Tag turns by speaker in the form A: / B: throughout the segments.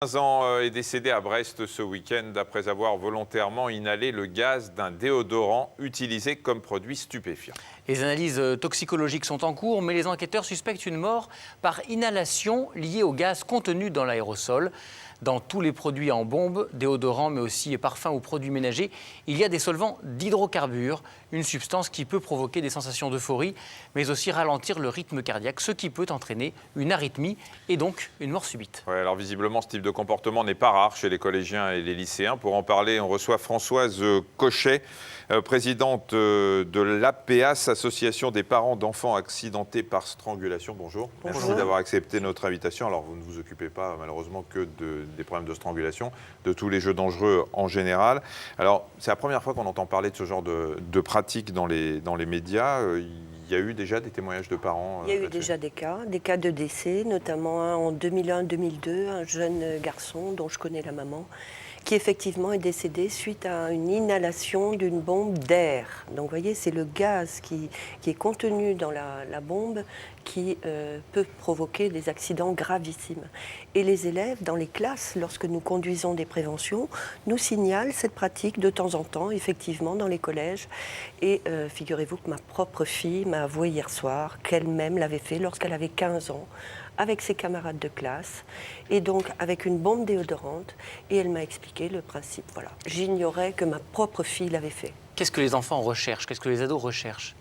A: 15 ans est décédé à Brest ce week-end après avoir volontairement inhalé le gaz d'un déodorant utilisé comme produit stupéfiant.
B: Les analyses toxicologiques sont en cours, mais les enquêteurs suspectent une mort par inhalation liée au gaz contenu dans l'aérosol. Dans tous les produits en bombe, déodorants, mais aussi parfums ou produits ménagers, il y a des solvants d'hydrocarbures, une substance qui peut provoquer des sensations d'euphorie, mais aussi ralentir le rythme cardiaque, ce qui peut entraîner une arythmie et donc une mort subite.
A: Ouais, alors visiblement, ce type de comportement n'est pas rare chez les collégiens et les lycéens. Pour en parler, on reçoit Françoise Cochet, présidente de l'APAS, Association des parents d'enfants accidentés par strangulation. Bonjour.
C: Bonjour.
A: Merci d'avoir accepté notre invitation. Alors, vous ne vous occupez pas malheureusement que des problèmes de strangulation, de tous les jeux dangereux en général. Alors, c'est la première fois qu'on entend parler de ce genre de pratiques dans les médias. Il y a eu déjà des témoignages de parents.
C: Il y a eu déjà des cas de décès, notamment un en 2001-2002, un jeune garçon dont je connais la maman, qui effectivement est décédé suite à une inhalation d'une bombe d'air. Donc vous voyez, c'est le gaz qui est contenu dans la bombe qui peut provoquer des accidents gravissimes. Et les élèves, dans les classes, lorsque nous conduisons des préventions, nous signalent cette pratique de temps en temps, effectivement, dans les collèges. Et figurez-vous que ma propre fille m'a avoué hier soir qu'elle-même l'avait fait lorsqu'elle avait 15 ans, avec ses camarades de classe, et donc avec une bombe déodorante, et elle m'a expliqué le principe. Voilà. J'ignorais que ma propre fille l'avait fait.
B: Qu'est-ce que les enfants recherchent? Qu'est-ce que les ados recherchent?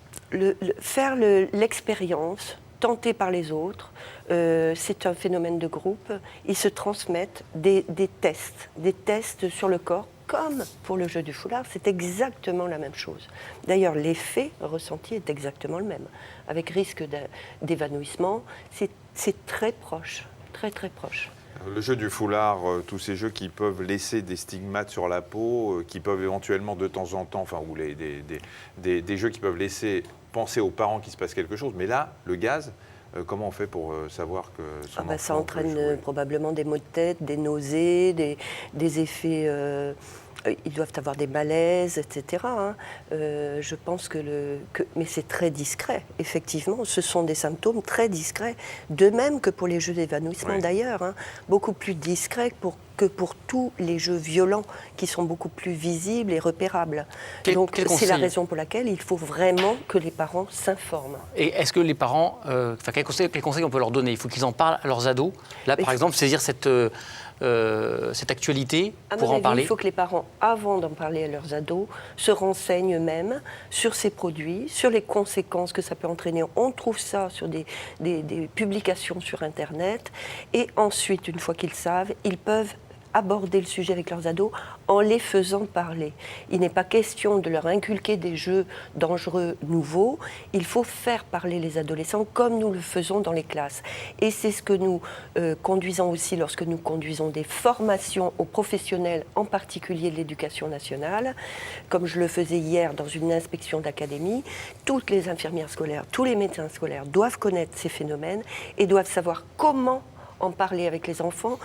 C: Faire l'expérience, tentée par les autres, c'est un phénomène de groupe. Ils se transmettent des tests sur le corps, comme pour le jeu du foulard, c'est exactement la même chose. D'ailleurs, l'effet ressenti est exactement le même, avec risque d'évanouissement. C'est très proche, très très proche.
A: Le jeu du foulard, tous ces jeux qui peuvent laisser des stigmates sur la peau, qui peuvent éventuellement de temps en temps, enfin, ou des jeux qui peuvent laisser penser aux parents qu'il se passe quelque chose. Mais là, le gaz, comment on fait pour savoir que son enfant
C: Ça entraîne probablement des maux de tête, des nausées, des effets... ils doivent avoir des malaises, etc. Je pense mais c'est très discret, effectivement. Ce sont des symptômes très discrets, de même que pour les jeux d'évanouissement d'ailleurs, beaucoup plus discrets que pour tous les jeux violents qui sont beaucoup plus visibles et repérables. Donc c'est la raison pour laquelle il faut vraiment que les parents s'informent.
B: Et est-ce que les parents, quels conseils on peut leur donner? Il faut qu'ils en parlent à leurs ados. Là, par exemple, saisir cette actualité pour en parler.
C: Il faut que les parents, avant d'en parler à leurs ados, se renseignent eux-mêmes sur ces produits, sur les conséquences que ça peut entraîner. On trouve ça sur des publications sur Internet. Et ensuite, une fois qu'ils savent, ils peuvent aborder le sujet avec leurs ados en les faisant parler. Il n'est pas question de leur inculquer des jeux dangereux nouveaux, il faut faire parler les adolescents comme nous le faisons dans les classes. Et c'est ce que nous conduisons aussi lorsque nous conduisons des formations aux professionnels, en particulier de l'éducation nationale. Comme je le faisais hier dans une inspection d'académie, toutes les infirmières scolaires, tous les médecins scolaires doivent connaître ces phénomènes et doivent savoir comment en parler avec les enfants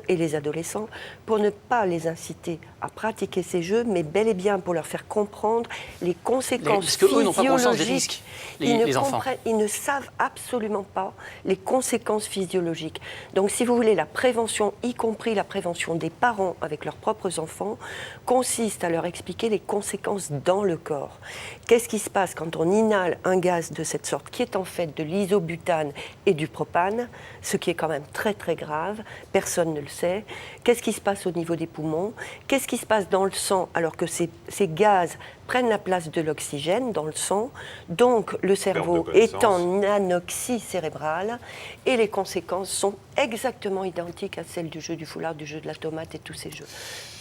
C: et les adolescents pour ne pas les inciter à pratiquer ces jeux, mais bel et bien pour leur faire comprendre les conséquences
B: physiologiques. Parce qu'eux n'ont pas conscience des risques, les enfants.
C: Ils ne savent absolument pas les conséquences physiologiques. Donc, si vous voulez, la prévention, y compris la prévention des parents avec leurs propres enfants, consiste à leur expliquer les conséquences dans le corps. Qu'est-ce qui se passe quand on inhale un gaz de cette sorte, qui est en fait de l'isobutane et du propane, ce qui est quand même très très grave, personne ne le sait. Qu'est-ce qui se passe au niveau des poumons? Qu'est-ce qui se passe dans le sang alors que ces gaz prennent la place de l'oxygène dans le sang? Donc le cerveau est en anoxie cérébrale et les conséquences sont exactement identiques à celles du jeu du foulard, du jeu de la tomate et tous ces jeux.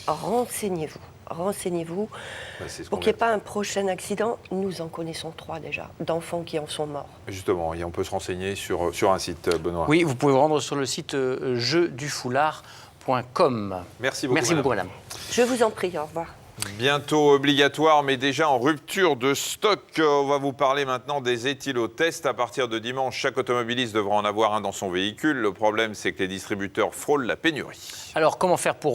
C: Renseignez-vous pour qu'il n'y ait pas un prochain accident. Nous en connaissons 3 déjà, d'enfants qui en sont morts.
A: Justement, on peut se renseigner sur un site, Benoît.
B: Oui, vous pouvez vous rendre sur le site jeudufoulard.com.
A: Merci beaucoup,
B: madame.
C: Je vous en prie, au revoir.
A: Bientôt obligatoire, mais déjà en rupture de stock. On va vous parler maintenant des éthylotests. À partir de dimanche, chaque automobiliste devra en avoir un dans son véhicule. Le problème, c'est que les distributeurs frôlent la pénurie.
B: Alors, comment faire pour